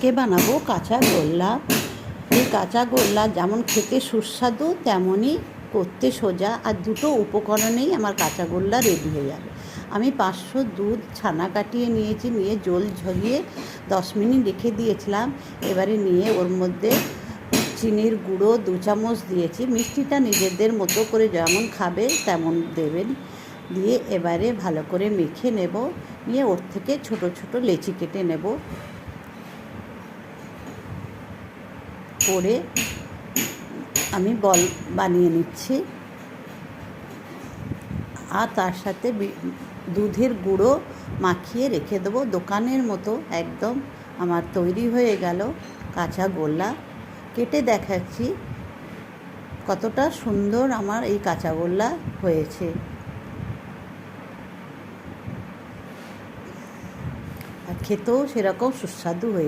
আজকে বানাবো কাঁচা গোল্লা। এই কাঁচা গোল্লা যেমন খেতে সুস্বাদু তেমনই করতে সোজা, আর দুটো উপকরণেই আমার কাঁচা গোল্লা রেডি হয়ে যাবে। আমি 500 দুধ ছানা কাটিয়ে নিয়েছি, নিয়ে জল ঝরিয়ে 10 মিনিট রেখে দিয়েছিলাম। এবারে নিয়ে ওর মধ্যে চিনির গুঁড়ো 2 চামচ দিয়েছি। মিষ্টিটা নিজেদের মতো করে যেমন খাবে তেমন দেবেন। দিয়ে এবারে ভালো করে মেখে নেব, নিয়ে ওর থেকে ছোট ছোট লেচি কেটে নেব। করে আমি বল বানিয়ে নিচ্ছি। আর তার সাথে দুধের গুঁড়ো মাখিয়ে রেখে দেবো। দোকানের মতো একদম আমার তৈরি হয়ে গেল কাঁচা গোল্লা। কেটে দেখাচ্ছি কতটা সুন্দর আমার এই কাঁচা গোল্লা হয়েছে। আর খেতেও সেরকম সুস্বাদু হয়েছে।